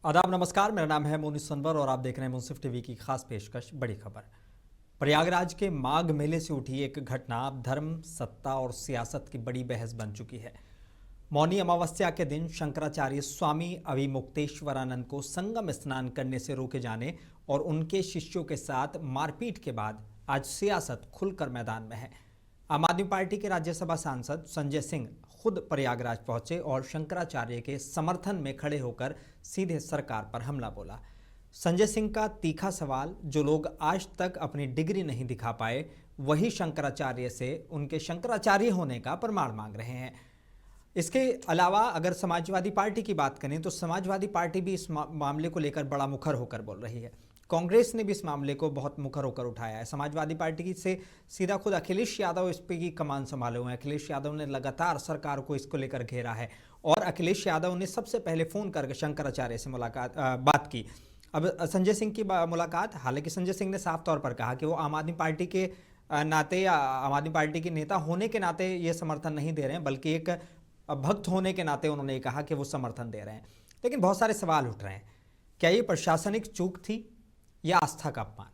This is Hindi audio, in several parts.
आदाब नमस्कार, मेरा नाम है मोनी सनवर और आप देख रहे हैं मुंसिफ टीवी की खास पेशकश बड़ी खबर। प्रयागराज के माघ मेले से उठी एक घटना अब धर्म, सत्ता और सियासत की बड़ी बहस बन चुकी है। मौनी अमावस्या के दिन शंकराचार्य स्वामी अभिमुक्तेश्वरानंद को संगम स्नान करने से रोके जाने और उनके शिष्यों के साथ मारपीट के बाद आज सियासत खुलकर मैदान में है। आम आदमी पार्टी के राज्यसभा सांसद संजय सिंह खुद प्रयागराज पहुंचे और शंकराचार्य के समर्थन में खड़े होकर सीधे सरकार पर हमला बोला। संजय सिंह का तीखा सवाल, जो लोग आज तक अपनी डिग्री नहीं दिखा पाए वही शंकराचार्य से उनके शंकराचार्य होने का प्रमाण मांग रहे हैं। इसके अलावा अगर समाजवादी पार्टी की बात करें तो समाजवादी पार्टी भी इस मामले को लेकर बड़ा मुखर होकर बोल रही है। कांग्रेस ने भी इस मामले को बहुत मुखर होकर उठाया है। समाजवादी पार्टी से सीधा खुद अखिलेश यादव इस पे की कमान संभाले हुए हैं। अखिलेश यादव ने लगातार सरकार को इसको लेकर घेरा है और अखिलेश यादव ने सबसे पहले फ़ोन करके शंकराचार्य से बात की। अब संजय सिंह की मुलाकात, हालांकि संजय सिंह ने साफ तौर पर कहा कि वो आम आदमी पार्टी के नाते या आम आदमी पार्टी के नेता होने के नाते ये समर्थन नहीं दे रहे हैं, बल्कि एक भक्त होने के नाते उन्होंने कहा कि वो समर्थन दे रहे हैं। लेकिन बहुत सारे सवाल उठ रहे हैं। क्या ये प्रशासनिक चूक थी या आस्था का अपमान?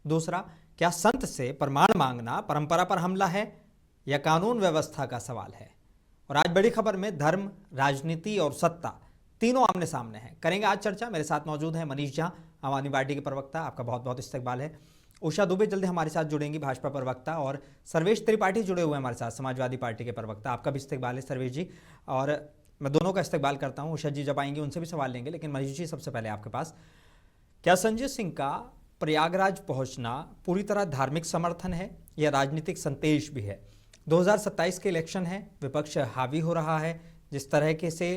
दूसरा, क्या संत से प्रमाण मांगना परंपरा पर हमला है या कानून व्यवस्था का सवाल है? और आज बड़ी खबर में धर्म, राजनीति और सत्ता तीनों आमने सामने हैं। करेंगे आज चर्चा। मेरे साथ मौजूद हैं मनीष झा, आम आदमी पार्टी के प्रवक्ता, आपका बहुत बहुत इस्तकबाल है। उषा दुबे जल्दी हमारे साथ जुड़ेंगी, भाजपा प्रवक्ता, और सर्वेश त्रिपाठी जुड़े हुए हैं हमारे साथ, समाजवादी पार्टी के प्रवक्ता। आपका भी इस्तकबाल है सर्वेश जी, और मैं दोनों का इस्तकबाल करता हूँ। उषा जी जब आएंगे उनसे भी सवाल लेंगे, लेकिन मनीष जी सबसे पहले आपके पास, क्या संजय सिंह का प्रयागराज पहुंचना पूरी तरह धार्मिक समर्थन है या राजनीतिक संदेश भी है? 2027 के इलेक्शन है, विपक्ष हावी हो रहा है, जिस तरह के से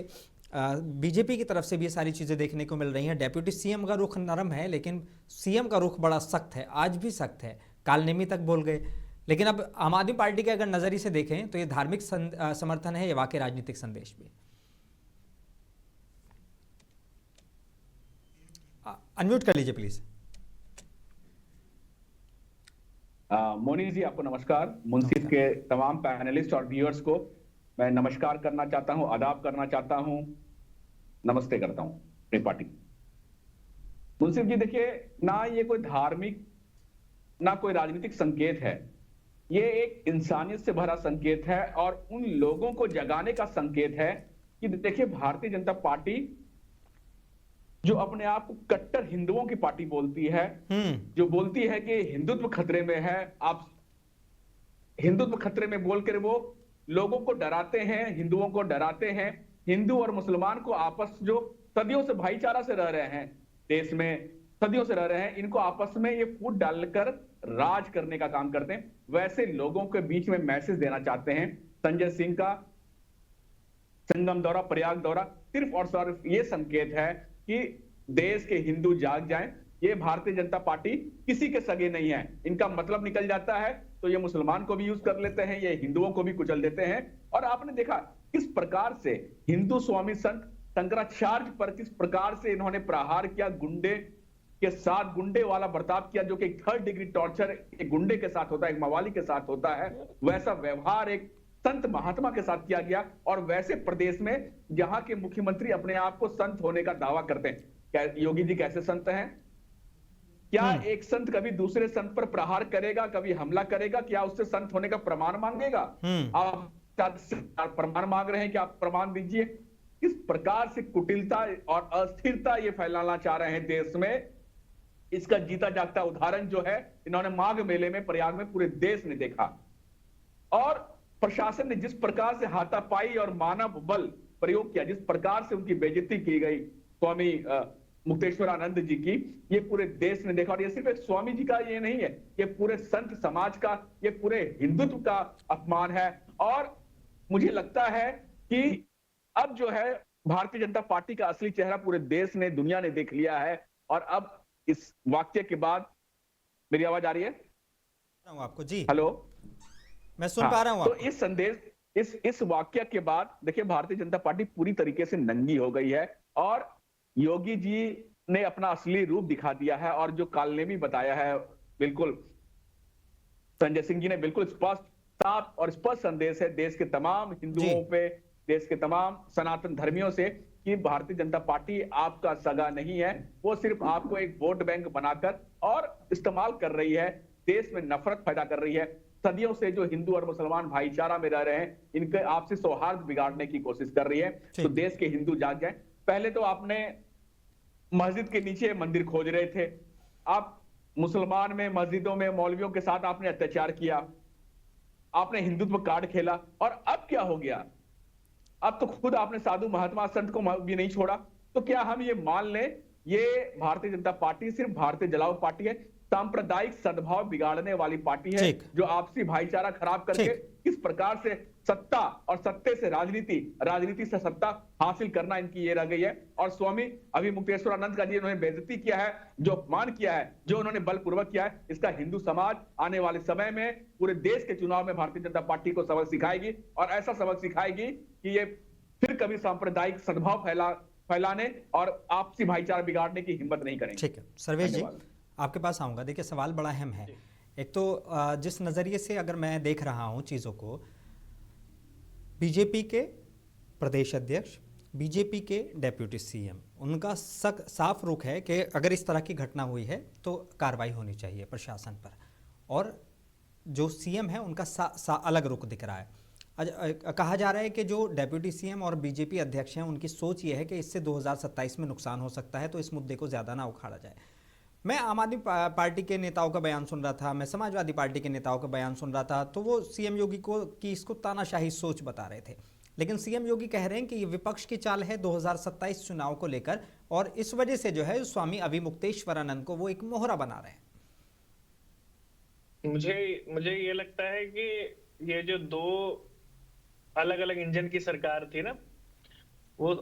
बीजेपी की तरफ से भी ये सारी चीज़ें देखने को मिल रही हैं। डेप्यूटी सीएम का रुख नरम है, लेकिन सीएम का रुख बड़ा सख्त है, आज भी सख्त है, कालनेमी तक बोल गए। लेकिन अब आम आदमी पार्टी के अगर नज़रिए से देखें तो ये धार्मिक समर्थन है या वाकई राजनीतिक संदेश भी? अनम्यूट कर लीजिए प्लीज। मोनी जी, आपको नमस्कार। मुंसिफ के तमाम पैनलिस्ट और व्यूअर्स को मैं नमस्कार करना चाहता हूं, आदाब करना चाहता हूं, नमस्ते करता हूं त्रिपाठी। मुंसिफ जी देखिए, ना ये कोई धार्मिक ना कोई राजनीतिक संकेत है, ये एक इंसानियत से भरा संकेत है और उन लोगों को जगाने का संकेत है कि देखिए, भारतीय जनता पार्टी जो अपने आप को कट्टर हिंदुओं की पार्टी बोलती है, जो बोलती है कि हिंदुत्व खतरे में है, आप हिंदुत्व खतरे में बोलकर वो लोगों को डराते हैं, हिंदुओं को डराते हैं। हिंदू और मुसलमान को आपस जो सदियों से भाईचारा से रह रहे हैं, देश में सदियों से रह रहे हैं, इनको आपस में ये फूट डालकर राज करने का काम करते हैं। वैसे लोगों के बीच में मैसेज देना चाहते हैं। संजय सिंह का संगम दौरा, प्रयाग दौरा सिर्फ और सिर्फ ये संकेत है कि देश के हिंदू जाग जाएं। ये भारतीय जनता पार्टी किसी के सगे नहीं है। इनका मतलब निकल जाता है तो ये मुसलमान को भी यूज कर लेते हैं, ये हिंदुओं को भी कुचल देते हैं। और आपने देखा किस प्रकार से हिंदू स्वामी संत शंकराचार्य पर किस प्रकार से इन्होंने प्रहार किया, गुंडे के साथ गुंडे वाला बर्ताव किया, जो कि एक 3rd डिग्री टॉर्चर एक गुंडे के साथ होता है, एक मवाली के साथ होता है, वैसा व्यवहार एक संत महात्मा के साथ किया गया। और वैसे प्रदेश में जहां के मुख्यमंत्री अपने आप को संत होने का दावा करते हैं। क्या योगी जी कैसे संत हैं? क्या एक संत कभी दूसरे संत पर प्रहार करेगा, कभी हमला करेगा? क्या उससे संत होने का प्रमाण मांगेगा? आप प्रमाण मांग रहे हैं कि आप प्रमाण दीजिए। किस प्रकार से कुटिलता और अस्थिरता ये फैलाना चाह रहे हैं देश में, इसका जीता जागता उदाहरण जो है इन्होंने माघ मेले में, प्रयाग में पूरे देश ने देखा। और प्रशासन ने जिस प्रकार से हाथापाई और मानव बल प्रयोग किया, जिस प्रकार से उनकी बेइज्जती की गई स्वामी मुक्तेश्वरानंद जी की, ये पूरे देश ने देखा। और ये सिर्फ एक स्वामी जी का ये नहीं है, ये पूरे संत समाज का, ये पूरे हिंदुत्व का अपमान है। और मुझे लगता है कि अब जो है भारतीय जनता पार्टी का असली चेहरा पूरे देश ने, दुनिया ने देख लिया है। और अब इस वाक्य के बाद, मेरी आवाज आ रही है आपको? जी, हेलो, मैं सुन पा रहा हूं। तो इस संदेश, इस वाक्य के बाद देखिए भारतीय जनता पार्टी पूरी तरीके से नंगी हो गई है और योगी जी ने अपना असली रूप दिखा दिया है। और जो कालनेमी बताया है, बिल्कुल संजय सिंह जी ने बिल्कुल स्पष्ट, साफ और स्पष्ट संदेश है देश के तमाम हिंदुओं पे, देश के तमाम सनातन धर्मियों से कि भारतीय जनता पार्टी आपका सगा नहीं है, वो सिर्फ आपको एक वोट बैंक बनाकर और इस्तेमाल कर रही है, देश में नफरत पैदा कर रही है। सदियों से जो हिंदू और मुसलमान भाईचारा में रह रहे हैं, इनके आपसी सौहार्द बिगाड़ने की कोशिश कर रही है। तो देश के हिंदू जाग जाए। पहले तो आपने मस्जिद के नीचे मंदिर खोज रहे थे, आप मुसलमान में मस्जिदों में मौलवियों के साथ आपने अत्याचार किया, आपने हिंदुत्व कार्ड खेला, और अब क्या हो गया? अब तो खुद आपने साधु महात्मा संत को भी नहीं छोड़ा। तो क्या हम ये मान लें ये भारतीय जनता पार्टी सिर्फ भारतीय जलाओ पार्टी है, सांप्रदायिक सद्भाव बिगाड़ने वाली पार्टी है, जो आपसी भाईचारा खराब करके किस प्रकार से सत्ता और सत्ते से राजनीति, राजनीति से सत्ता हासिल करना इनकी ये रह गई है। और स्वामी अभिमुक्तेश्वरानंद का जी उन्होंने बेइज्जती किया है, जो अपमान किया है, जो उन्होंने बलपूर्वक किया है, इसका हिंदू समाज आने वाले समय में पूरे देश के चुनाव में भारतीय जनता पार्टी को सबक सिखाएगी, और ऐसा सबक सिखाएगी कि ये फिर कभी सांप्रदायिक सद्भाव फैलाने और आपसी भाईचारा बिगाड़ने की हिम्मत नहीं करेंगे। ठीक है सर्वेश जी, आपके पास आऊँगा। देखिए सवाल बड़ा अहम है। एक तो जिस नज़रिए से अगर मैं देख रहा हूँ चीज़ों को, बीजेपी के प्रदेश अध्यक्ष, बीजेपी के डेप्यूटी सीएम, उनका साफ रुख है कि अगर इस तरह की घटना हुई है तो कार्रवाई होनी चाहिए प्रशासन पर, और जो सीएम है उनका अलग रुख दिख रहा है। कहा जा रहा है कि जो डेप्यूटी सीएम और बीजेपी अध्यक्ष हैं उनकी सोच ये है कि इससे 2027 में नुकसान हो सकता है, तो इस मुद्दे को ज़्यादा ना उखाड़ा जाए। मैं आम आदमी पार्टी के नेताओं का बयान सुन रहा था, मैं समाजवादी पार्टी के नेताओं का बयान सुन रहा था, तो वो सीएम योगी की इसको तानाशाही सोच बता रहे थे। लेकिन सीएम योगी कह रहे हैं कि ये विपक्ष की चाल है 2027 चुनाव को लेकर, और इस वजह से जो है स्वामी अभिमुक्तेश्वरानंद को वो एक मोहरा बना रहे हैं। मुझे ये लगता है कि ये जो दो अलग अलग इंजन की सरकार थी ना, वो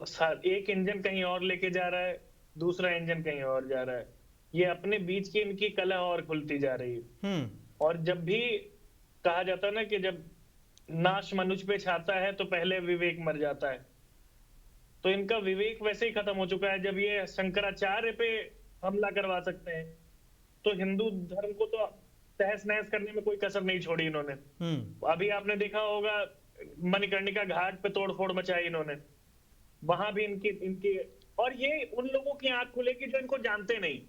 एक इंजन कहीं और लेके जा रहा है, दूसरा इंजन कहीं और जा रहा है। ये अपने बीच की इनकी कलह और खुलती जा रही है। और जब भी कहा जाता है ना कि जब नाश मनुष्य पे छाता है तो पहले विवेक मर जाता है, तो इनका विवेक वैसे ही खत्म हो चुका है। जब ये शंकराचार्य पे हमला करवा सकते हैं, तो हिंदू धर्म को तो तहस नहस करने में कोई कसर नहीं छोड़ी इन्होंने। अभी आपने देखा होगा मणिकर्णिका घाट पे तोड़फोड़ मचाई इन्होंने, वहां भी इनकी और ये उन लोगों की आंख खुलेगी जो इनको जानते नहीं।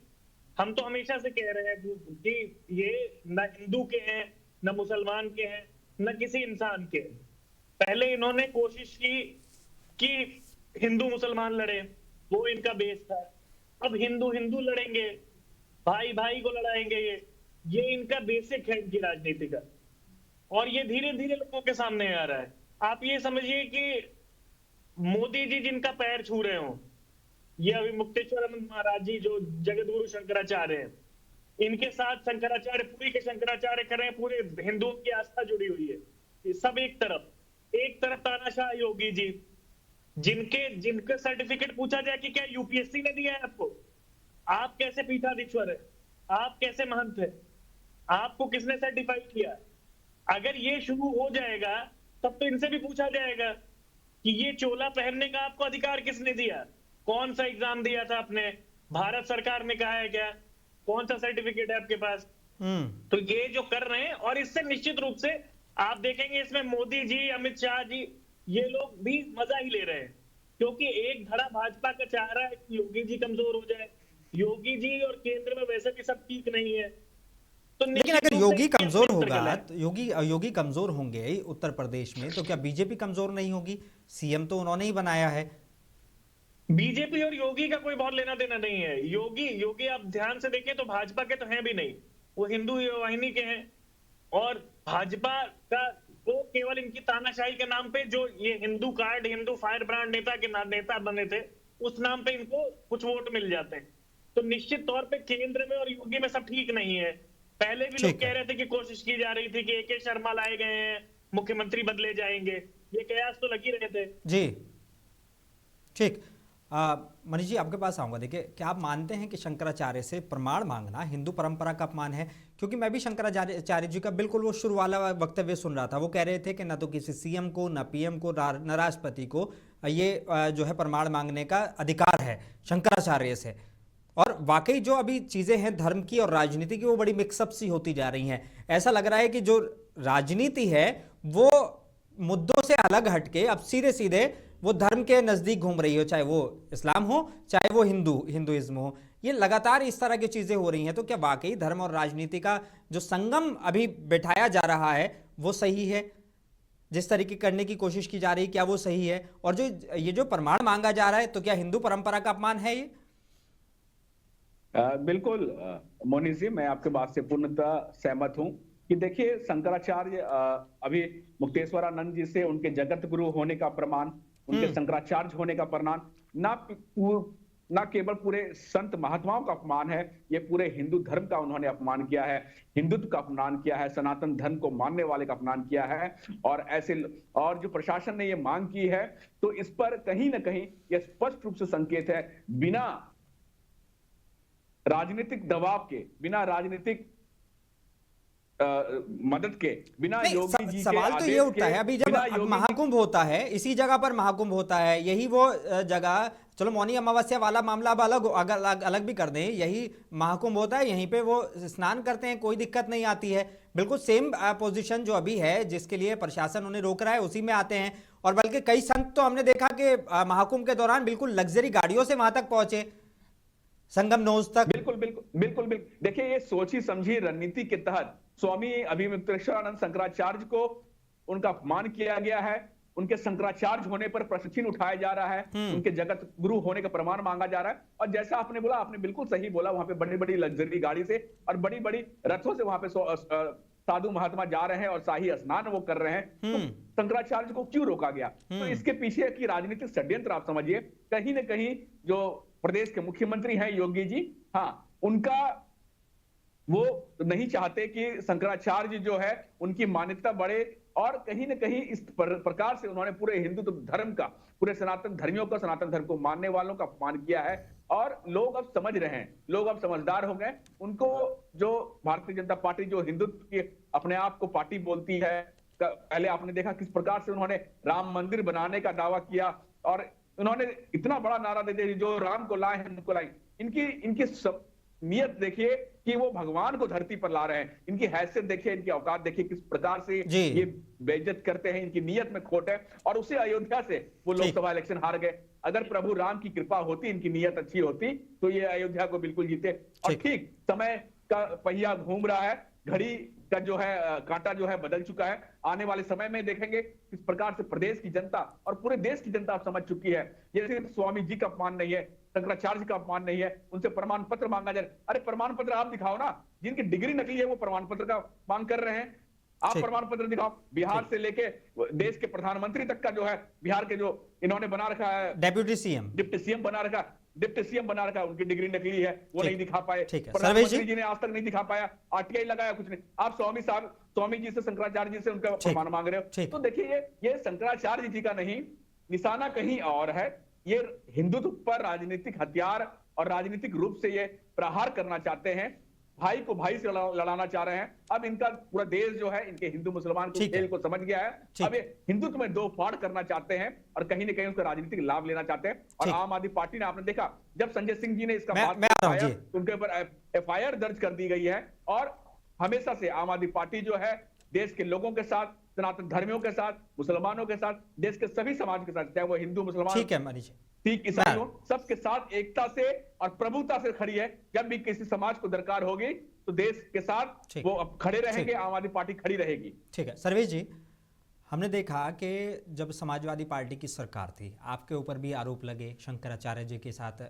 हम तो हमेशा से कह रहे हैं कि ये न हिंदू के हैं, न मुसलमान के हैं, न किसी इंसान के। पहले इन्होंने कोशिश की कि हिंदू मुसलमान लड़े, वो इनका बेस था। अब हिंदू हिंदू लड़ेंगे, भाई भाई को लड़ाएंगे, ये इनका बेसिक है इनकी राजनीति का। और ये धीरे धीरे लोगों के सामने आ रहा है। आप ये समझिए कि मोदी जी जिनका पैर छू रहे हो, ये अभिमुक्तेश्वरानंद महाराज जी जो जगत गुरु शंकराचार्य हैं, इनके साथ शंकराचार्य पूरी के शंकराचार्य कर रहे हैं, पूरे हिंदुओं की आस्था जुड़ी हुई है। ये सब एक तरफ तानाशाह योगी जी, जिनके सर्टिफिकेट पूछा जाए कि क्या यूपीएससी ने दिया है आपको, आप कैसे पीठाधीश्वर है, आप कैसे महंत है, आपको किसने सर्टिफाई किया। अगर ये शुरू हो जाएगा तब तो इनसे भी पूछा जाएगा कि ये चोला पहनने का आपको अधिकार किसने दिया, कौन सा एग्जाम दिया था आपने, भारत सरकार ने कहा है क्या, कौन सा सर्टिफिकेट है आपके पास। तो ये जो कर रहे हैं, और इससे निश्चित रूप से आप देखेंगे इसमें मोदी जी, अमित शाह जी, ये लोग भी मजा ही ले रहे हैं, क्योंकि एक धड़ा भाजपा का चाह रहा है कि योगी जी कमजोर हो जाए। योगी जी और केंद्र में वैसे भी सब ठीक नहीं है, तो लेकिन अगर योगी कमजोर होगा तो योगी कमजोर होंगे उत्तर प्रदेश में, तो क्या बीजेपी कमजोर नहीं होगी? सीएम तो उन्होंने ही बनाया है। बीजेपी और योगी का कोई बहुत लेना देना नहीं है। योगी आप ध्यान से देखें तो भाजपा के तो हैं भी नहीं, वो हिंदू वाहिनी के हैं। और भाजपा का वो केवल इनकी तानाशाही के नाम पे, जो ये Hindu card, Hindu fire brand नेता के नेता बने थे, उस नाम पे इनको कुछ वोट मिल जाते हैं। तो निश्चित तौर पे केंद्र में और योगी में सब ठीक नहीं है। पहले भी लोग कह रहे थे कि कोशिश की जा रही थी कि AK शर्मा लाए गए हैं, मुख्यमंत्री बदले जाएंगे, ये कयास तो लगी रहे थे जी। ठीक, मनीष जी आपके पास आऊँगा। देखिए, क्या आप मानते हैं कि शंकराचार्य से प्रमाण मांगना हिंदू परंपरा का अपमान है? क्योंकि मैं भी शंकराचार्य जी का बिल्कुल वो शुरू वाला वक्तव्य सुन रहा था। वो कह रहे थे कि न तो किसी सीएम को, न पीएम को, न राष्ट्रपति को ये जो है प्रमाण मांगने का अधिकार है शंकराचार्य से। और वाकई जो अभी चीज़ें हैं धर्म की और राजनीति की, वो बड़ी मिक्सअप सी होती जा रही हैं। ऐसा लग रहा है कि जो राजनीति है वो मुद्दों से अलग हटके अब सीधे सीधे वो धर्म के नजदीक घूम रही हो, चाहे वो इस्लाम हो चाहे वो हिंदुइज्म हो। ये लगातार इस तरह की चीजें हो रही हैं, तो क्या वाकई धर्म और राजनीति का जो संगम अभी बैठाया जा रहा है वो सही है? जिस तरीके करने की कोशिश की जा रही है, क्या वो सही है? और जो ये जो प्रमाण मांगा जा रहा है, तो क्या हिंदू परंपरा का अपमान है ये? बिल्कुल मोनी जी, मैं आपके बात से पूर्णतः सहमत हूं कि देखिए शंकराचार्य अभी मुक्तेश्वरानंद जी से उनके जगत गुरु होने का प्रमाण, उनके शंकराचार्य होने का प्रमाण ना केवल पूरे संत महात्माओं का अपमान है, ये पूरे हिंदू धर्म का उन्होंने अपमान किया है, हिंदुत्व का अपमान किया है, सनातन धर्म को मानने वाले का अपमान किया है। और जो प्रशासन ने ये मांग की है, तो इस पर कहीं ना कहीं यह स्पष्ट रूप से संकेत है, बिना राजनीतिक दबाव के, बिना राजनीतिक मदद के, बिना योगी जी सवाल के तो ये उठता है, अभी जब महाकुंभ होता है, इसी जगह पर महाकुंभ होता है, यही वो जगह, चलो मौनी अमावस्या वाला मामला अब अलग भी कर दें, यही महाकुंभ होता है, यहीं पे वो स्नान करते हैं, कोई दिक्कत नहीं आती है। बिल्कुल सेम पोजीशन जो अभी है, जिसके लिए प्रशासन उन्हें रोक रहा है, उसी में आते हैं। और बल्कि कई संत तो हमने देखा कि महाकुंभ के दौरान बिल्कुल लग्जरी गाड़ियों से वहां तक पहुंचे, संगम नोज तक। बिल्कुल बिल्कुल बिल्कुल बिल्कुल। देखिए, ये सोची समझी रणनीति के तहत स्वामी अभिमुक्तेश्वरानंद शंकराचार्य को उनका अपमान किया गया है, उनके शंकराचार्य होने पर प्रश्न चिन्ह उठाया जा रहा है, उनके जगत गुरु होने का प्रमाण मांगा जा रहा है। और जैसा आपने बोला, आपने बिल्कुल सही बोला, वहां पे बड़ी बड़ी लग्जरी गाड़ी से और बड़ी बड़ी रथों से वहां पे साधु महात्मा जा रहे हैं और शाही स्नान वो कर रहे हैं, तो शंकराचार्य को क्यों रोका गया? तो इसके पीछे की राजनीतिक षड्यंत्र आप समझिए, कहीं ना कहीं जो प्रदेश के मुख्यमंत्री हैं योगी जी, हाँ, उनका वो नहीं चाहते कि शंकराचार्य जो है उनकी मान्यता बढ़े, और कहीं ना कहीं इस प्रकार से उन्होंने पूरे हिंदू धर्म का, पूरे सनातन धर्मियों का, सनातन धर्म को मानने वालों का अपमान किया है। और लोग अब समझ रहे हैं, लोग अब समझदार हो गए। उनको जो भारतीय जनता पार्टी जो हिंदुत्व की अपने आप को पार्टी बोलती है, पहले आपने देखा किस प्रकार से उन्होंने राम मंदिर बनाने का दावा किया, और उन्होंने इतना बड़ा नारा दे दिया, जो राम को लाए हैं उनको लाए। इनकी सब नियत देखिए कि वो भगवान को धरती पर ला रहे हैं, इनकी हैसियत देखिए, इनकी औकात देखिए, किस प्रकार से ये बेइज्जत करते हैं, इनकी नियत में खोट है। और उसी अयोध्या से वो लोकसभा इलेक्शन हार गए। अगर प्रभु राम की कृपा होती, इनकी नियत अच्छी होती, तो ये अयोध्या को बिल्कुल जीते। और ठीक समय का पहिया घूम रहा है, घड़ी का जो है कांटा जो है बदल चुका है। आने वाले समय में देखेंगे किस प्रकार से प्रदेश की जनता और पूरे देश की जनता समझ चुकी है, ये सिर्फ स्वामी जी का अपमान नहीं है, शंकराचार्य का अपमान नहीं है, उनसे प्रमाण पत्र मांगा जाए। अरे प्रमाण पत्र आप दिखाओ ना, जिनकी डिग्री नकली है वो प्रमाण पत्र का मांग कर रहे हैं, आप प्रमाण पत्र दिखाओ। बिहार से लेके देश के प्रधानमंत्री तक का जो है, बिहार के जो इन्होंने बना रखा है डिप्टी सीएम बना रखा, डिप्टी सीएम बना रखा, उनकी डिग्री नकली है, वो नहीं दिखा पाए। प्रधानमंत्री जी ने आज तक नहीं दिखा पाया, आरटीआई लगाया, कुछ नहीं। आप स्वामी जी से, शंकराचार्य जी से उनका प्रमाण मांग रहे हो। तो देखिए, ये शंकराचार्य जी का नहीं, निशाना कहीं और है। ये हिंदुत्व पर राजनीतिक हथियार और राजनीतिक रूप से ये प्रहार करना चाहते हैं, भाई को भाई से लड़ाना चाह रहे हैं। अब इनका पूरा देश जो है, इनके हिंदू मुसलमान को खेल को समझ गया है। अब ये हिंदुत्व में दो फाड़ करना चाहते हैं और कहीं ना कहीं उसका राजनीतिक लाभ लेना चाहते हैं। और आम आदमी पार्टी ने, आपने देखा जब संजय सिंह जी ने इसका उनके ऊपर एफआईआर दर्ज कर दी गई है। और हमेशा से आम आदमी पार्टी जो है देश के लोगों के साथ, सनातन धर्मियों के साथ, मुसलमानों के साथ, देश के सभी समाज के साथ, चाहे वो हिंदू मुसलमान सिख ईसाई हो, सबके साथ एकता से और प्रभुता से खड़ी है। जब भी किसी समाज को दरकार होगी तो देश के साथ वो अब खड़े रहेंगे, आम आदमी पार्टी खड़ी रहेगी। ठीक है सर्वेश जी, हमने देखा कि जब समाजवादी पार्टी की सरकार थी, आपके ऊपर भी आरोप लगे शंकराचार्य जी के साथ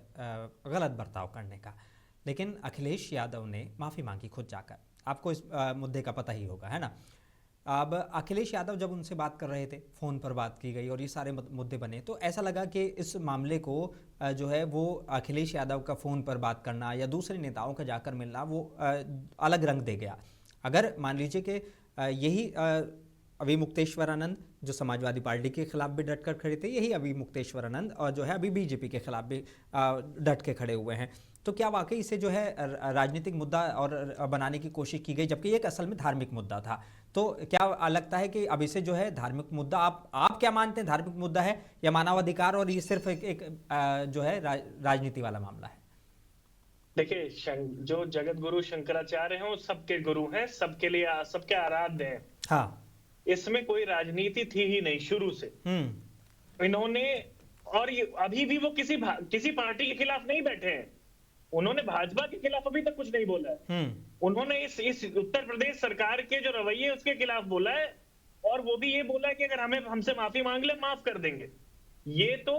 गलत बर्ताव करने का, लेकिन अखिलेश यादव ने माफ़ी मांगी खुद जाकर। आपको इस मुद्दे का पता ही होगा, है ना। अब अखिलेश यादव जब उनसे बात कर रहे थे, फ़ोन पर बात की गई और ये सारे मुद्दे बने, तो ऐसा लगा कि इस मामले को जो है वो अखिलेश यादव का फ़ोन पर बात करना या दूसरे नेताओं का जाकर मिलना वो अलग रंग दे गया। अगर मान लीजिए कि यही अभिमुक्तेश्वरानंद जो समाजवादी पार्टी के खिलाफ भी डट कर खड़े थे, यही अभिमुक्तेश्वरानंद और जो है अभी बीजेपी के खिलाफ भी डट के खड़े हुए हैं, तो क्या वाकई इसे जो है राजनीतिक मुद्दा और बनाने की कोशिश की गई, जबकि ये एक असल में धार्मिक मुद्दा था? तो क्या लगता है कि अब इसे जो है धार्मिक मुद्दा, आप क्या मानते हैं, धार्मिक मुद्दा है या मानवाधिकार, और ये सिर्फ एक जो है राजनीति वाला मामला है? देखिए, जो जगत गुरु शंकराचार्य हैं वो सबके गुरु हैं, सबके लिए सबके आराध्य हैं। हाँ, इसमें कोई राजनीति थी ही नहीं शुरू से। इन्होंने, और ये अभी भी वो किसी पार्टी के खिलाफ नहीं बैठे हैं, उन्होंने भाजपा के खिलाफ अभी तक कुछ नहीं बोला है। उन्होंने इस उत्तर प्रदेश सरकार के जो रवैये उसके खिलाफ बोला है, और वो भी ये बोला है कि अगर हमसे माफी मांग ले माफ कर देंगे। ये तो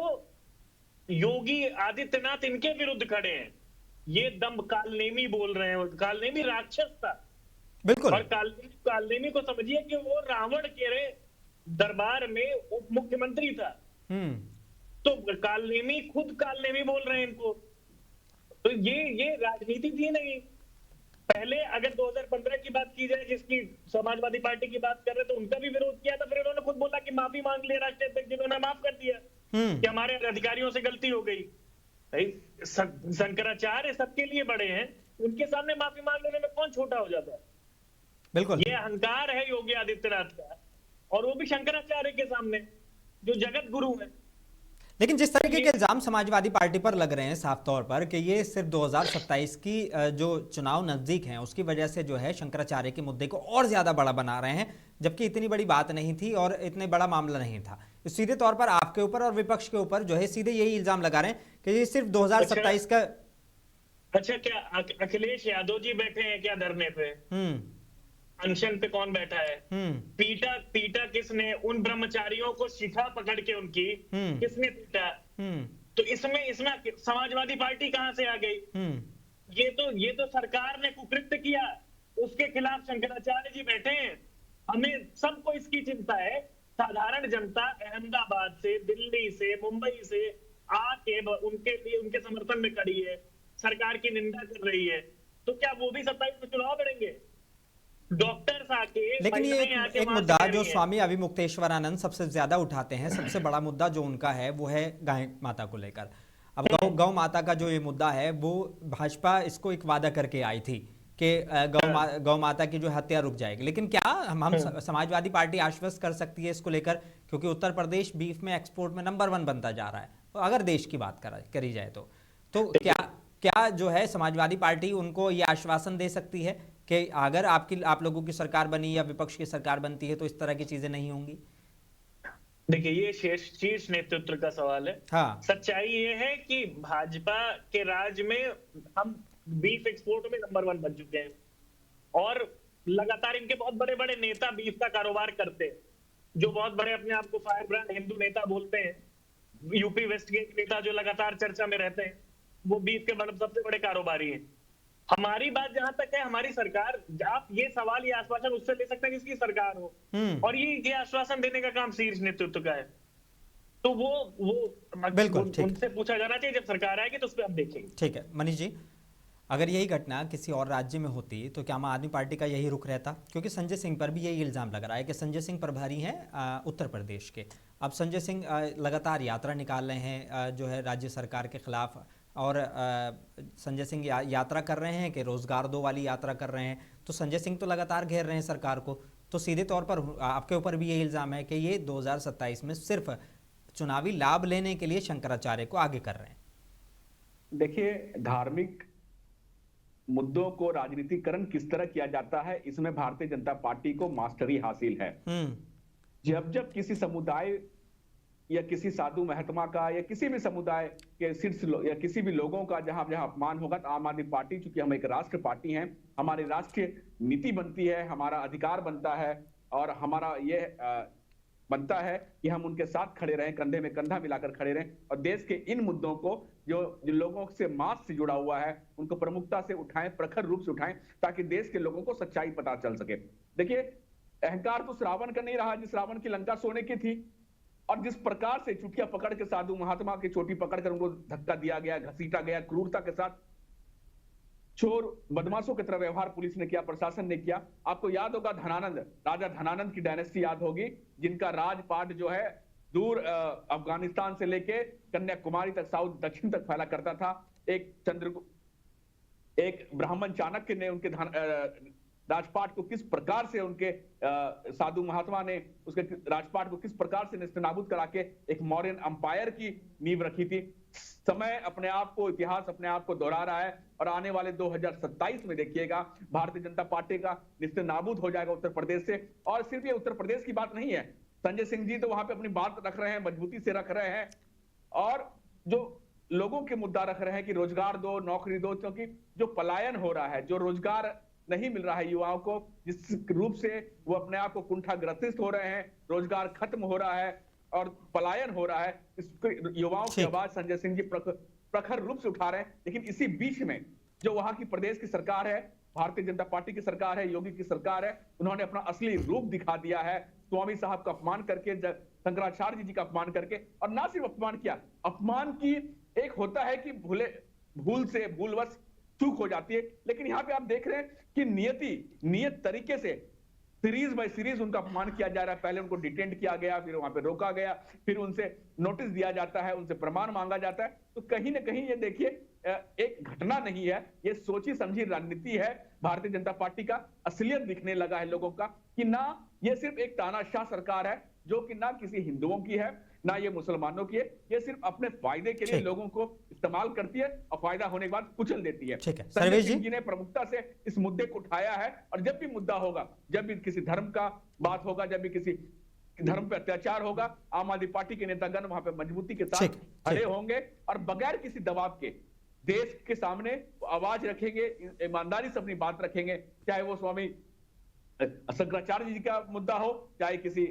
योगी आदित्यनाथ इनके विरुद्ध खड़े हैं, ये दम कालनेमी बोल रहे हैं। कालनेमी राक्षस था, बिल्कुल। और कालनेमी को समझिए कि वो रावण के दरबार में उप मुख्यमंत्री था। तो कालनेमी खुद कालनेमी बोल रहे हैं इनको। तो ये राजनीति थी नहीं। पहले अगर 2015 की बात की जाए, जिसकी समाजवादी पार्टी की बात कर रहे, तो उनका भी विरोध किया था। फिर उन्होंने खुद बोला कि माफी मांग लिया राष्ट्रीय अध्यक्ष, जिन्होंने माफ कर दिया कि हमारे अधिकारियों से गलती हो गई। शंकराचार्य सबके लिए बड़े हैं, उनके सामने माफी मांग लेने में कौन छोटा हो जाता है? बिल्कुल, ये अहंकार है योगी आदित्यनाथ का, और वो भी शंकराचार्य के सामने, जो जगत गुरु है। लेकिन जिस तरीके के इल्जाम समाजवादी पार्टी पर लग रहे हैं साफ तौर पर कि ये सिर्फ 2027 की जो चुनाव नजदीक हैं उसकी वजह से जो है शंकराचार्य के मुद्दे को और ज्यादा बड़ा बना रहे हैं, जबकि इतनी बड़ी बात नहीं थी और इतने बड़ा मामला नहीं था। सीधे तौर पर आपके ऊपर और विपक्ष के ऊपर जो है सीधे यही इल्जाम लगा रहे हैं कि ये सिर्फ 2027 का। अच्छा, क्या अखिलेश यादव जी बैठे हैं क्या धरने पे? अनशन पे कौन बैठा है? पीटा किसने? उन ब्रह्मचारियों को शिखा पकड़ के उनकी किसने पीटा? तो इसमें समाजवादी पार्टी कहां से आ गई? ये तो सरकार ने कुकृत्य किया, उसके खिलाफ शंकराचार्य जी बैठे हैं। हमें सबको इसकी चिंता है। साधारण जनता अहमदाबाद से, दिल्ली से, मुंबई से आके उनके लिए, उनके समर्थन में खड़ी है, सरकार की निंदा कर रही है। तो क्या वो भी 27 में चुनाव लड़ेंगे? डॉक्टर्स आके, लेकिन ये एक मुद्दा जो स्वामी अविमुक्तेश्वरानंद सबसे ज्यादा उठाते हैं, सबसे बड़ा मुद्दा जो उनका है वो है गाय माता को लेकर। अब गौ माता का जो ये मुद्दा है वो भाजपा इसको एक वादा करके आई थी कि गौ माता की जो हत्या रुक जाएगी। लेकिन क्या हम समाजवादी पार्टी आश्वस्त कर सकती है इसको लेकर? क्योंकि उत्तर प्रदेश बीफ में एक्सपोर्ट में नंबर 1 बनता जा रहा है, अगर देश की बात करी जाए तो क्या जो है समाजवादी पार्टी उनको ये आश्वासन दे सकती है कि अगर आप लोगों की सरकार बनी या विपक्ष की सरकार बनती है तो इस तरह की चीजें नहीं होंगी? देखिए, ये शीर्ष नेतृत्व का सवाल है। हाँ। सच्चाई ये है कि भाजपा के राज में हम बीफ एक्सपोर्ट में नंबर 1 बन चुके हैं, और लगातार इनके बहुत बड़े बड़े नेता बीफ का कारोबार करते हैं, जो बहुत बड़े अपने आप को फायर ब्रांड हिंदू नेता बोलते हैं। यूपी वेस्ट के नेता जो लगातार चर्चा में रहते हैं, वो बीफ के सबसे बड़े कारोबारी हैं। हमारी बात जहां तक है, हमारी सरकार, आप ये सवाल, ये आश्वासन उससे ले सकते हैं जिसकी सरकार हो, और ये आश्वासन देने का काम शीर्ष नेतृत्व का है। तो वो बिल्कुल उनसे पूछा जाना चाहिए जब सरकार आएगी, तो उस पर हम देखेंगे। ठीक है मनीष जी, अगर यही घटना किसी और राज्य में होती तो क्या आम आदमी पार्टी का यही रुख रहता? क्योंकि संजय सिंह पर भी यही इल्जाम लग रहा है कि संजय सिंह प्रभारी हैं उत्तर प्रदेश के। अब संजय सिंह लगातार यात्रा निकाल रहे हैं जो है राज्य सरकार के खिलाफ, और संजय सिंह यात्रा कर रहे हैं कि रोजगार दो वाली यात्रा कर रहे हैं। तो संजय सिंह तो लगातार घेर रहे हैं सरकार को, तो सीधे तौर पर आपके ऊपर भी ये इल्ज़ाम है कि ये 2027 में सिर्फ चुनावी लाभ लेने के लिए शंकराचार्य को आगे कर रहे हैं। देखिए, धार्मिक मुद्दों को राजनीतिकरण किस तरह किया जाता है, इसमें भारतीय जनता पार्टी को मास्टरी हासिल है। जब किसी समुदाय या किसी साधु महात्मा का या किसी भी समुदाय के शीर्ष या किसी भी लोगों का जहां अपमान होगा, तो आम आदमी पार्टी, चूंकि हम एक राष्ट्र पार्टी हैं, हमारी राष्ट्रीय नीति बनती है, हमारा अधिकार बनता है, और हमारा ये बनता है कि हम उनके साथ खड़े रहें, कंधे में कंधा मिलाकर खड़े रहें, और देश के इन मुद्दों को जो लोगों से मास से जुड़ा हुआ है उनको प्रमुखता से उठाएं, प्रखर रूप से उठाएं, ताकि देश के लोगों को सच्चाई पता चल सके। देखिए, अहंकार तो श्रावण का नहीं रहा जिस रावण की लंका सोने की थी, और जिस प्रकार से चुटिया पकड़ के साधु महात्मा की चोटी पकड़कर उनको धक्का दिया गया, घसीटा गया, क्रूरता के साथ चोर बदमाशों की तरह व्यवहार पुलिस ने किया, प्रशासन ने किया। आपको याद होगा धनानंद, राजा धनानंद की डायनेस्टी याद होगी, जिनका राजपाट जो है दूर अफगानिस्तान से लेके कन्याकुमारी तक, साउथ दक्षिण तक फैला करता था। एक ब्राह्मण चाणक्य ने उनके राजपाट को किस प्रकार से, उनके साधु महात्मा ने उसके राजपाट को किस प्रकार से नेस्तनाबूद करा के एक मौर्यन अंपायर की नींव रखी थी। समय अपने आप को, इतिहास अपने आप को दोहरा रहा है, और आने वाले 2027 में देखिएगा भारतीय जनता पार्टी का नेस्तनाबूद हो जाएगा उत्तर प्रदेश से। और सिर्फ ये उत्तर प्रदेश की बात नहीं है, संजय सिंह जी तो वहां पे अपनी बात रख रहे हैं, मजबूती से रख रहे हैं, और जो लोगों के मुद्दा रख रहे हैं कि रोजगार दो, नौकरी दो, क्योंकि जो पलायन हो रहा है, जो रोजगार नहीं मिल रहा है युवाओं को, जिस रूप से वो अपने आप को कुंठाग्रसित हो रहे हैं, रोजगार खत्म हो रहा है और पलायन हो रहा है, इसको युवाओं की आवाज संजय सिंह जी प्रखर रूप से उठा रहे हैं। लेकिन इसी बीच में जो वहां की प्रदेश की सरकार है, भारतीय जनता पार्टी की सरकार है, योगी की सरकार है, उन्होंने अपना असली रूप दिखा दिया है, स्वामी साहब का अपमान करके, शंकराचार्य जी का अपमान करके, और ना सिर्फ अपमान किया, अपमान की एक होता है कि भूलवश चूक हो जाती है, लेकिन यहां पे आप देख रहे हैं कि नियत तरीके से सीरीज बाय सीरीज उनका अपमान किया जा रहा है। पहले उनको डिटेंड किया गया, फिर वहां पे रोका गया, फिर उनसे नोटिस दिया जाता है, उनसे प्रमाण मांगा जाता है। तो कहीं ना कहीं ये देखिए एक घटना नहीं है, ये सोची समझी रणनीति है भारतीय जनता पार्टी का। असलियत दिखने लगा है लोगों का कि ना ये सिर्फ एक तानाशाह सरकार है जो कि ना किसी हिंदुओं की है, ना ये मुसलमानों की है, ये सिर्फ अपने फायदे के लिए लोगों को इस्तेमाल करती है और फायदा होने के बाद कुचल देती है। संजय सिंह जी ने प्रमुखता से इस मुद्दे को उठाया है, और जब भी मुद्दा होगा, जब भी किसी धर्म का बात होगा, जब भी किसी धर्म पे अत्याचार होगा, आम आदमी पार्टी के नेतागण वहां पे मजबूती के साथ खड़े होंगे और बगैर किसी दबाव के देश के सामने आवाज रखेंगे, ईमानदारी से अपनी बात रखेंगे, चाहे वो स्वामी शंकराचार्य जी का मुद्दा हो, चाहे किसी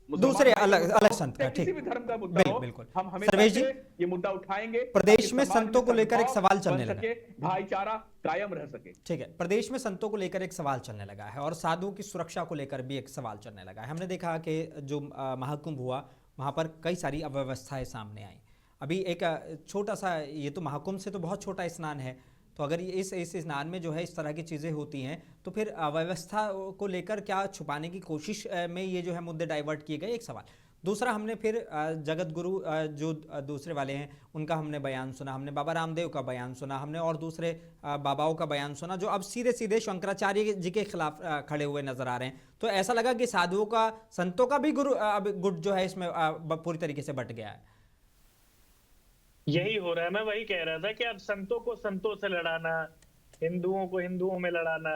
दूसरे अलग संत का, किसी भी धर्म का मुद्दा हो, बिल्कुल। हम हमेशा ये मुद्दा उठाएंगे। प्रदेश में संतों को लेकर एक सवाल चलने लगा, भाईचारा कायम रह सके। ठीक है, प्रदेश में संतों को लेकर एक सवाल चलने लगा है और साधुओं की सुरक्षा को लेकर भी एक सवाल चलने लगा है। हमने देखा कि जो महाकुंभ हुआ वहां पर कई सारी अव्यवस्थाएं सामने आई। अभी एक छोटा सा, ये तो महाकुंभ से तो बहुत छोटा स्नान है, तो अगर इस स्नान में जो है इस तरह की चीज़ें होती हैं तो फिर अव्यवस्था को लेकर क्या छुपाने की कोशिश में ये जो है मुद्दे डाइवर्ट किए गए, एक सवाल। दूसरा, हमने फिर जगत गुरु जो दूसरे वाले हैं उनका हमने बयान सुना, हमने बाबा रामदेव का बयान सुना, हमने और दूसरे बाबाओं का बयान सुना जो अब सीधे सीधे शंकराचार्य जी के खिलाफ खड़े हुए नजर आ रहे हैं। तो ऐसा लगा कि साधुओं का, संतों का भी गुट जो है इसमें पूरी तरीके से बट गया है। यही हो रहा है, मैं वही कह रहा था कि अब संतों को संतों से लड़ाना, हिंदुओं को हिंदुओं में लड़ाना,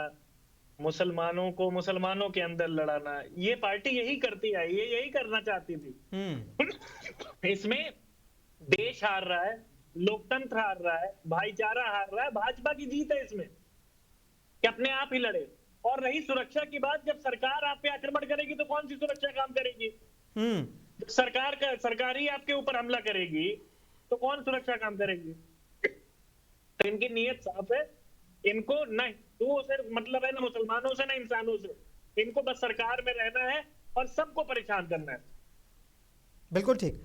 मुसलमानों को मुसलमानों के अंदर लड़ाना, ये पार्टी यही करती आई, ये यही करना चाहती थी। इसमें देश हार रहा है, लोकतंत्र हार रहा है, भाईचारा हार रहा है, भाजपा की जीत है इसमें कि अपने आप ही लड़े। और रही सुरक्षा की बात, जब सरकार आप पे आक्रमण करेगी तो कौन सी सुरक्षा काम करेगी? सरकार ही आपके ऊपर हमला करेगी तो कौन सुरक्षा काम करेगी? तो इनकी नीयत साफ है, इनको न हिंदुओं से मतलब है, ना मुसलमानों से, ना इंसानों से, इनको बस सरकार में रहना है और सबको परेशान करना है। बिल्कुल ठीक,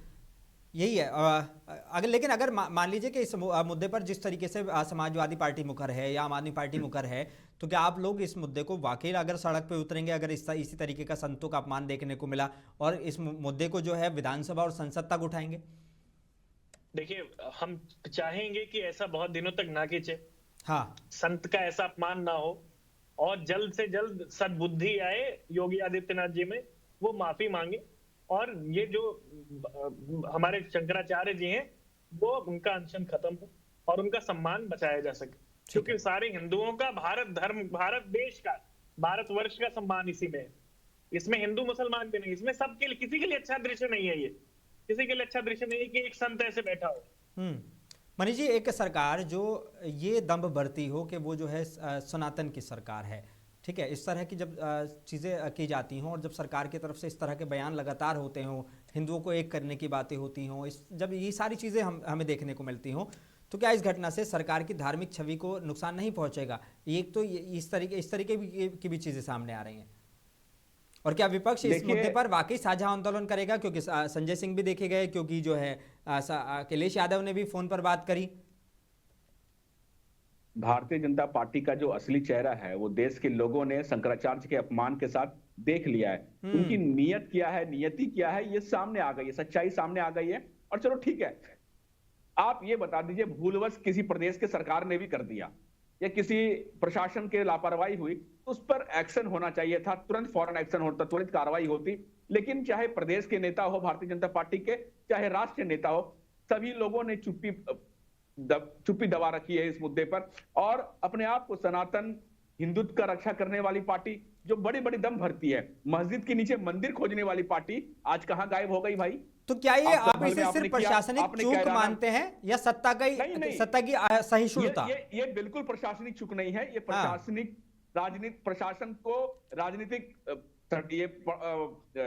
यही है। लेकिन अगर मान लीजिए कि इस मुद्दे पर जिस तरीके से समाजवादी पार्टी मुखर है या आम आदमी पार्टी मुखर है, तो क्या आप लोग इस मुद्दे को वाकई अगर सड़क पे उतरेंगे, अगर इसी तरीके का संतों का अपमान देखने को मिला, और इस मुद्दे को जो है विधानसभा और संसद तक उठाएंगे? देखिए, हम चाहेंगे कि ऐसा बहुत दिनों तक ना खींचे, हाँ, संत का ऐसा अपमान ना हो, और जल्द से जल्द सद्बुद्धि आए योगी आदित्यनाथ जी में, वो माफी मांगे, और ये जो हमारे शंकराचार्य जी हैं वो उनका अनशन खत्म हो और उनका सम्मान बचाया जा सके, क्योंकि सारे हिंदुओं का, भारत धर्म, भारत देश का, भारतवर्ष का सम्मान इसी में है। इसमें हिंदू मुसलमान भी नहीं, इसमें सबके लिए, किसी के लिए अच्छा दृश्य नहीं है, ये किसी के लिए अच्छा दृश्य नहीं है कि एक संत ऐसे बैठा हो। मनीष जी, एक सरकार जो ये दंभ बरती हो कि वो जो है सनातन की सरकार है, ठीक है, इस तरह की जब चीज़ें की जाती हों और जब सरकार की तरफ से इस तरह के बयान लगातार होते हों, हिंदुओं को एक करने की बातें होती हों, जब ये सारी चीज़ें हमें देखने को मिलती हों, तो क्या इस घटना से सरकार की धार्मिक छवि को नुकसान नहीं पहुंचेगा? एक तो इस तरीके की भी चीज़ें सामने आ रही हैं, और क्या विपक्ष इस मुद्दे पर वाकई साझा आंदोलन करेगा? क्योंकि संजय सिंह भी देखे गए, क्योंकि जो है अखिलेश यादव ने भी फोन पर बात करी। भारतीय जनता पार्टी का जो असली चेहरा है वो देश के लोगों ने शंकराचार्य के अपमान के साथ देख लिया है। उनकी नीयत क्या है, नियति क्या है, ये सामने आ गई है, सच्चाई सामने आ गई है। और चलो ठीक है, आप ये बता दीजिए, भूलवश किसी प्रदेश के सरकार ने भी कर दिया या किसी प्रशासन के लापरवाही हुई, तो उस पर एक्शन होना चाहिए था, तुरंत फौरन एक्शन होता, त्वरित कार्रवाई होती। लेकिन चाहे प्रदेश के नेता हो भारतीय जनता पार्टी के, चाहे राष्ट्रीय नेता हो, सभी लोगों ने चुप्पी दबा रखी है इस मुद्दे पर, और अपने आप को सनातन हिंदुत्व का रक्षा करने वाली पार्टी, जो बड़ी बड़ी दम भरती है, मस्जिद के नीचे मंदिर खोजने वाली पार्टी आज कहां गायब हो गई भाई? तो क्या ये आप आप संभल में इसे आपने सिर्फ किया, प्रशासनिक आपने चूक कैराना- मानते हैं या सत्ता नहीं। सत्ता की सहिष्णुता? ये बिल्कुल प्रशासनिक चूक नहीं है, ये प्रशासनिक राजनीति, प्रशासन को राजनीतिक ये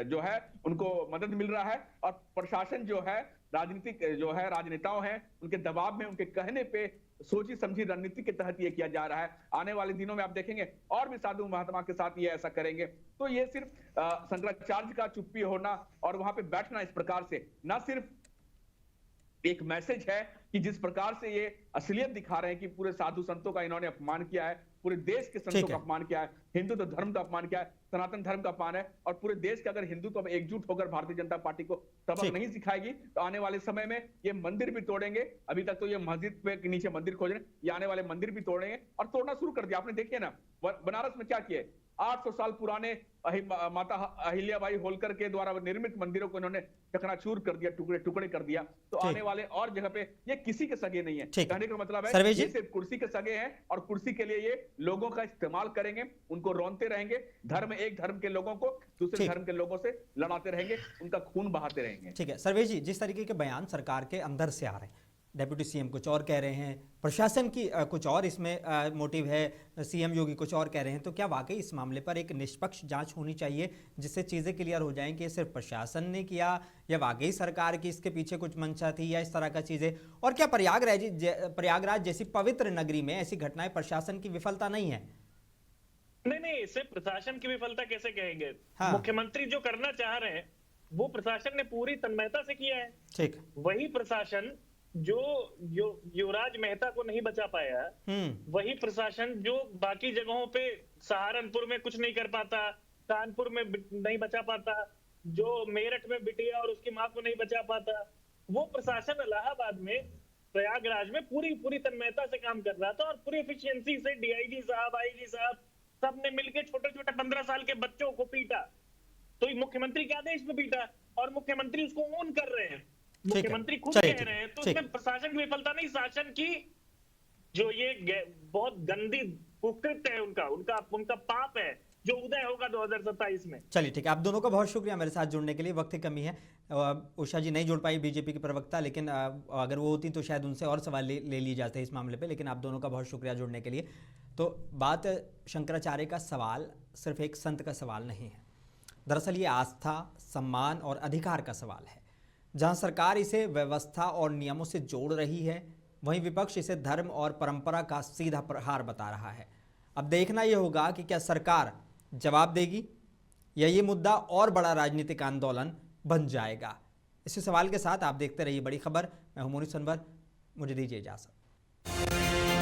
जो है उनको मदद मिल रहा है, और प्रशासन जो है राजनीतिक जो है राजनेताओं हैं उनके दबाव में, उनके कहने पे सोची समझी रणनीति के तहत ये किया जा रहा है। आने वाले दिनों में आप देखेंगे और भी साधु महात्मा के साथ ये ऐसा करेंगे। तो ये सिर्फ शंकराचार्य का चुप्पी होना और वहां पे बैठना इस प्रकार से ना सिर्फ एक मैसेज है कि जिस प्रकार से ये असलियत दिखा रहे हैं कि पूरे साधु संतों का इन्होंने अपमान किया है, पूरे देश के संतों का अपमान किया है, हिंदू तो धर्म का अपमान किया है, सनातन धर्म का अपमान है, और पूरे देश के अगर हिंदू तो एकजुट होकर भारतीय जनता पार्टी को सबक नहीं सिखाएगी तो आने वाले समय में ये मंदिर भी तोड़ेंगे। अभी तक तो ये मस्जिद पे के नीचे मंदिर खोज रहे हैं, ये आने वाले मंदिर भी तोड़ेंगे और तोड़ना शुरू कर दिया। आपने देखिए ना बनारस में क्या किया, 800 साल पुराने माता अहिल्याबाई होलकर के द्वारा निर्मित मंदिरों को इन्होंने चकनाचूर कर दिया, टुकड़े टुकड़े कर दिया। तो आने वाले और जगह पे ये किसी के सगे नहीं है। कहने का मतलब है ये सिर्फ कुर्सी के सगे हैं और कुर्सी के लिए ये लोगों का इस्तेमाल करेंगे, उनको रौनते रहेंगे, एक धर्म के लोगों को दूसरे धर्म के लोगों से लड़ाते रहेंगे, उनका खून बहाते रहेंगे। ठीक है सर्वेश जी, जिस तरीके के बयान सरकार के अंदर से आ रहे हैं, डेप्यूटी सीएम कुछ और कह रहे हैं, प्रशासन की कुछ और इसमें मोटिव है, सीएम योगी कुछ और कह रहे हैं, तो क्या वाकई इस मामले पर एक निष्पक्ष जांच होनी चाहिए जिससे चीज़ें क्लियर हो जाएं कि सिर्फ प्रशासन ने किया या वाकई सरकार की इसके पीछे कुछ मंशा थी या इस तरह का चीज़ें? और क्या प्रयागराज जैसी पवित्र नगरी में ऐसी घटनाएं प्रशासन की विफलता नहीं है? नहीं, इसे प्रशासन की विफलता कैसे कहेंगे? मुख्यमंत्री जो करना चाह रहे हैं वो प्रशासन ने पूरी तन्मयता से किया है। ठीक, वही प्रशासन जो युवराज मेहता को नहीं बचा पाया, वही प्रशासन जो बाकी जगहों पे सहारनपुर में कुछ नहीं कर पाता, कानपुर में नहीं बचा पाता, जो मेरठ में बिटिया और उसकी मां को नहीं बचा पाता, वो प्रशासन इलाहाबाद में प्रयागराज में पूरी तन्मयता से काम कर रहा था और पूरी एफिशिएंसी से डीआईजी साहब, आईजी साहब सबने मिलकर छोटे 15 साल के बच्चों को पीटा। तो मुख्यमंत्री के आदेश पे पीटा और मुख्यमंत्री उसको ओन कर रहे हैं, मुख्यमंत्री खुद कह रहे हैं। तो इसमें प्रशासन की विफलता नहीं, शासन की जो ये बहुत गंदी कुकृत्य है, उनका पाप है जो उदय होगा 2027 में। चलिए ठीक है, आप दोनों का बहुत शुक्रिया मेरे साथ जुड़ने के लिए। वक्त की कमी है, उषा जी नहीं जुड़ पाई बीजेपी की प्रवक्ता, लेकिन अगर वो होती तो शायद उनसे और सवाल ले लिए जाते इस मामले पे, लेकिन आप दोनों का बहुत शुक्रिया जुड़ने के लिए। तो बात शंकराचार्य का सवाल सिर्फ एक संत का सवाल नहीं है, दरअसल ये आस्था, सम्मान और अधिकार का सवाल है। जहां सरकार इसे व्यवस्था और नियमों से जोड़ रही है, वहीं विपक्ष इसे धर्म और परंपरा का सीधा प्रहार बता रहा है। अब देखना यह होगा कि क्या सरकार जवाब देगी या ये मुद्दा और बड़ा राजनीतिक आंदोलन बन जाएगा। इसी सवाल के साथ आप देखते रहिए बड़ी खबर। मैं हूं मोनिस अनवर, मुझे दीजिए इजाजत।